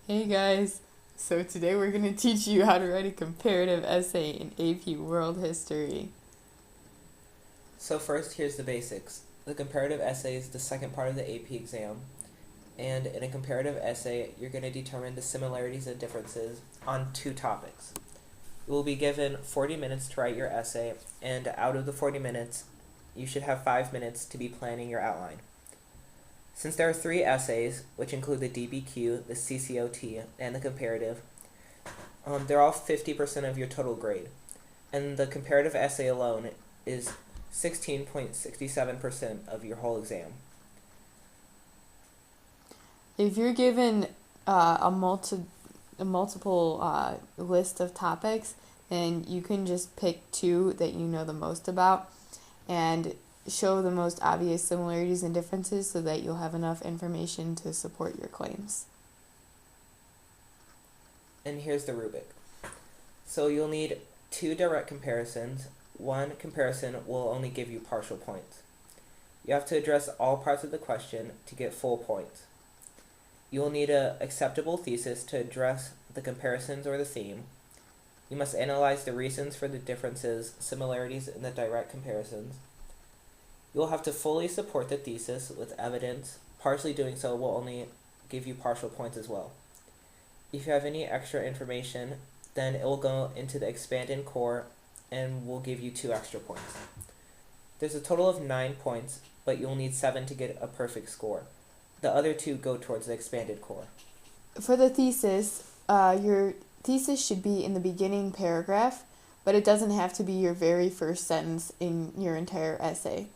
Hey guys! So today we're going to teach you how to write a comparative essay in AP World History. So first, here's the basics. The comparative essay is the second part of the AP exam, and in a comparative essay, you're going to determine the similarities and differences on two topics. You will be given 40 minutes to write your essay, and out of the 40 minutes, you should have 5 minutes to be planning your outline. Since there are 3 essays, which include the DBQ, the CCOT, and the comparative, they're all 50% of your total grade, and the comparative essay alone is 16.67% of your whole exam. If you're given a multiple list of topics, then you can just pick 2 that you know the most about and show the most obvious similarities and differences so that you'll have enough information to support your claims. And here's the rubric. So you'll need 2 direct comparisons. One comparison will only give you partial points. You have to address all parts of the question to get full points. You will need an acceptable thesis to address the comparisons or the theme. You must analyze the reasons for the differences, similarities in the direct comparisons. You will have to fully support the thesis with evidence. Partially doing so will only give you partial points as well. If you have any extra information, then it will go into the expanded core and will give you 2 extra points. There's a total of 9 points, but you'll need 7 to get a perfect score. The other 2 go towards the expanded core. For the thesis, your thesis should be in the beginning paragraph, but it doesn't have to be your very first sentence in your entire essay.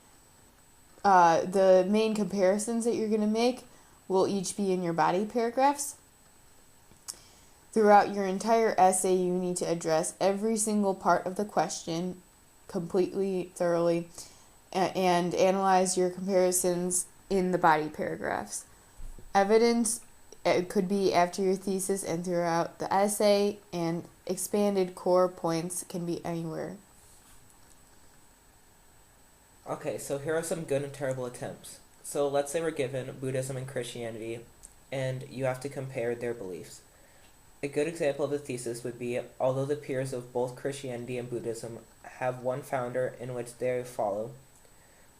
The main comparisons that you're going to make will each be in your body paragraphs. Throughout your entire essay, you need to address every single part of the question completely, thoroughly, and analyze your comparisons in the body paragraphs. Evidence it could be after your thesis and throughout the essay, and expanded core points can be anywhere. Okay, so here are some good and terrible attempts. So let's say we're given Buddhism and Christianity, and you have to compare their beliefs. A good example of a thesis would be, although the peers of both Christianity and Buddhism have one founder in which they follow,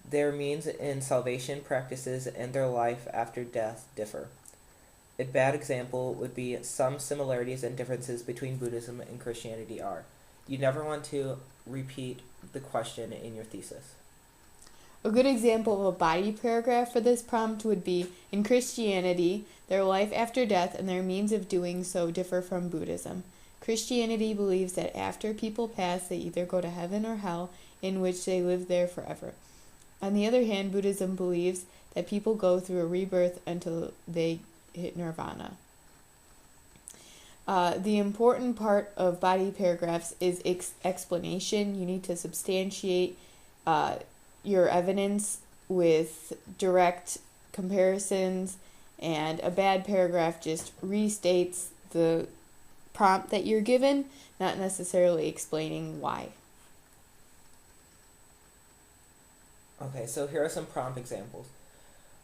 their means in salvation practices and their life after death differ. A bad example would be some similarities and differences between Buddhism and Christianity are. You never want to repeat the question in your thesis. A good example of a body paragraph for this prompt would be, in Christianity, their life after death and their means of doing so differ from Buddhism. Christianity believes that after people pass, they either go to heaven or hell, in which they live there forever. On the other hand, Buddhism believes that people go through a rebirth until they hit nirvana. The important part of body paragraphs is explanation. You need to substantiate your evidence with direct comparisons, and a bad paragraph just restates the prompt that you're given, not necessarily explaining why. Okay, so here are some prompt examples.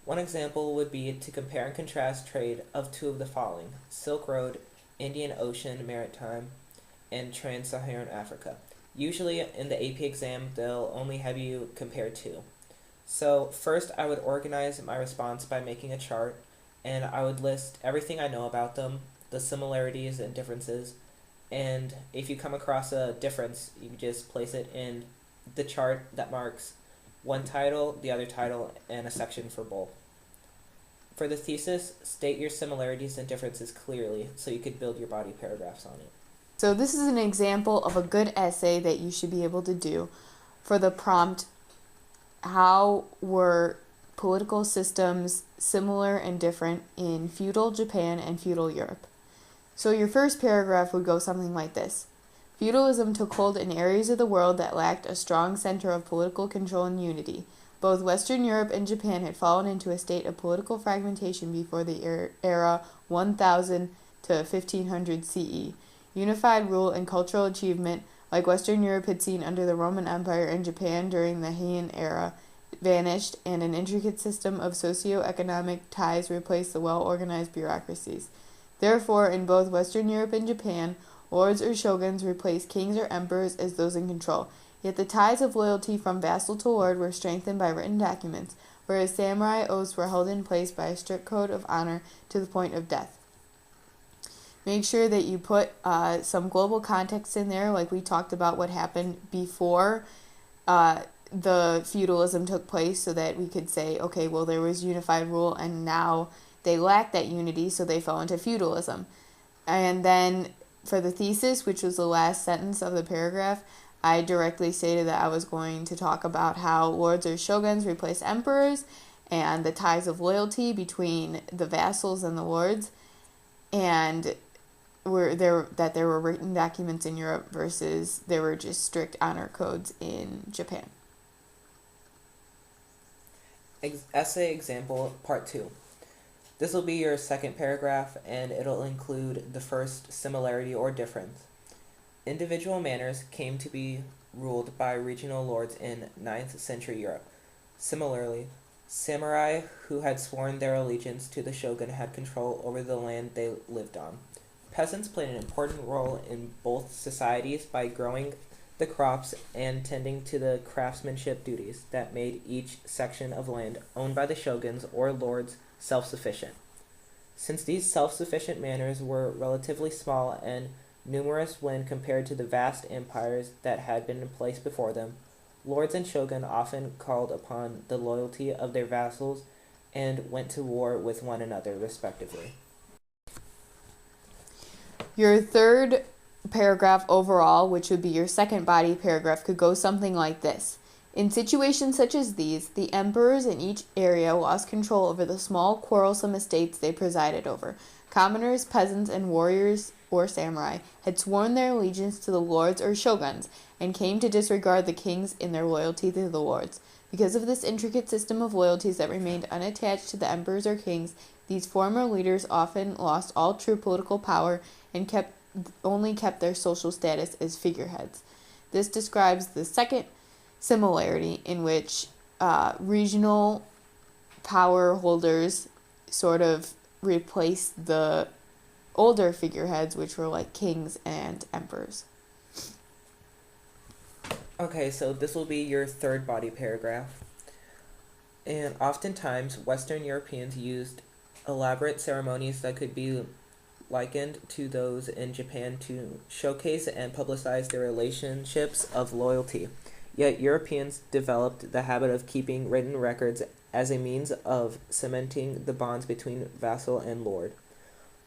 One example would be to compare and contrast trade of 2 of the following: Silk Road, Indian Ocean Maritime, and Trans-Saharan Africa. Usually in the AP exam, they'll only have you compare 2. So first I would organize my response by making a chart, and I would list everything I know about them, the similarities and differences, and if you come across a difference, you just place it in the chart that marks one title, the other title, and a section for both. For the thesis, state your similarities and differences clearly so you could build your body paragraphs on it. So this is an example of a good essay that you should be able to do for the prompt, how were political systems similar and different in feudal Japan and feudal Europe? So your first paragraph would go something like this. Feudalism took hold in areas of the world that lacked a strong center of political control and unity. Both Western Europe and Japan had fallen into a state of political fragmentation before the era 1000 to 1500 CE. Unified rule and cultural achievement, like Western Europe had seen under the Roman Empire and Japan during the Heian era, vanished, and an intricate system of socio-economic ties replaced the well-organized bureaucracies. Therefore, in both Western Europe and Japan, lords or shoguns replaced kings or emperors as those in control. Yet the ties of loyalty from vassal to lord were strengthened by written documents, whereas samurai oaths were held in place by a strict code of honor to the point of death. Make sure that you put some global context in there, like we talked about what happened before the feudalism took place, so that we could say, okay, well, there was unified rule and now they lacked that unity, so they fell into feudalism. And then for the thesis, which was the last sentence of the paragraph, I directly stated that I was going to talk about how lords or shoguns replaced emperors and the ties of loyalty between the vassals and the lords, and there were written documents in Europe versus there were just strict honor codes in Japan. Essay example part 2. This will be your second paragraph, and it'll include the first similarity or difference. Individual manners came to be ruled by regional lords in 9th century Europe. Similarly, samurai who had sworn their allegiance to the shogun had control over the land they lived on. Peasants played an important role in both societies by growing the crops and tending to the craftsmanship duties that made each section of land owned by the shoguns or lords self-sufficient. Since these self-sufficient manners were relatively small and numerous when compared to the vast empires that had been in place before them, lords and shogun often called upon the loyalty of their vassals and went to war with one another, respectively. Your third paragraph overall, which would be your second body paragraph, could go something like this. In situations such as these, the emperors in each area lost control over the small, quarrelsome estates they presided over. Commoners, peasants, and warriors or samurai had sworn their allegiance to the lords or shoguns and came to disregard the kings in their loyalty to the lords. Because of this intricate system of loyalties that remained unattached to the emperors or kings, these former leaders often lost all true political power and only kept their social status as figureheads. This describes the second similarity in which regional power holders sort of replaced the older figureheads, which were like kings and emperors. Okay, so this will be your third body paragraph. And oftentimes, Western Europeans used elaborate ceremonies that could be likened to those in Japan to showcase and publicize their relationships of loyalty. Yet Europeans developed the habit of keeping written records as a means of cementing the bonds between vassal and lord.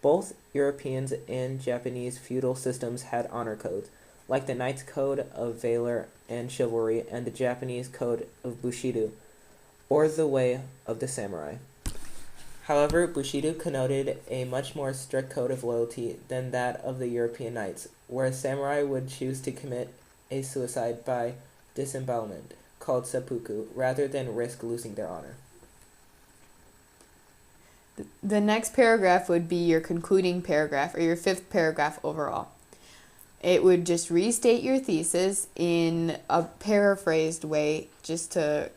Both Europeans and Japanese feudal systems had honor codes, like the Knight's Code of Valor and Chivalry and the Japanese Code of Bushido, or the Way of the Samurai. However, Bushido connoted a much more strict code of loyalty than that of the European knights, where a samurai would choose to commit a suicide by disembowelment, called seppuku, rather than risk losing their honor. The next paragraph would be your concluding paragraph, or your fifth paragraph overall. It would just restate your thesis in a paraphrased way, just to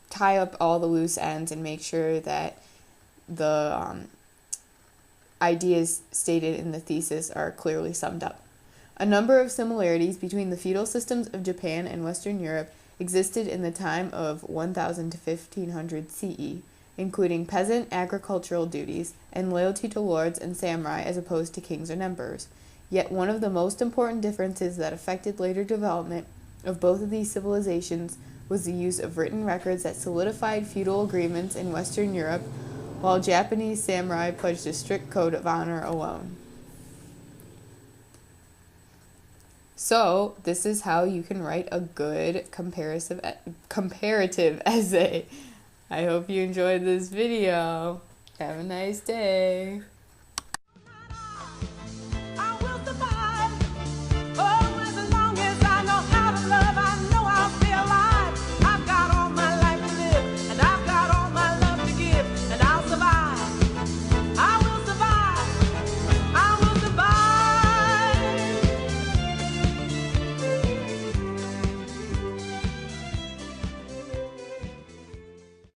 tie up all the loose ends and make sure that the ideas stated in the thesis are clearly summed up. A number of similarities between the feudal systems of Japan and Western Europe existed in the time of 1000 to 1500 CE, including peasant agricultural duties and loyalty to lords and samurai as opposed to kings and emperors. Yet one of the most important differences that affected later development of both of these civilizations was the use of written records that solidified feudal agreements in Western Europe, while Japanese samurai pledged a strict code of honor alone. So, this is how you can write a good comparative essay. I hope you enjoyed this video. Have a nice day.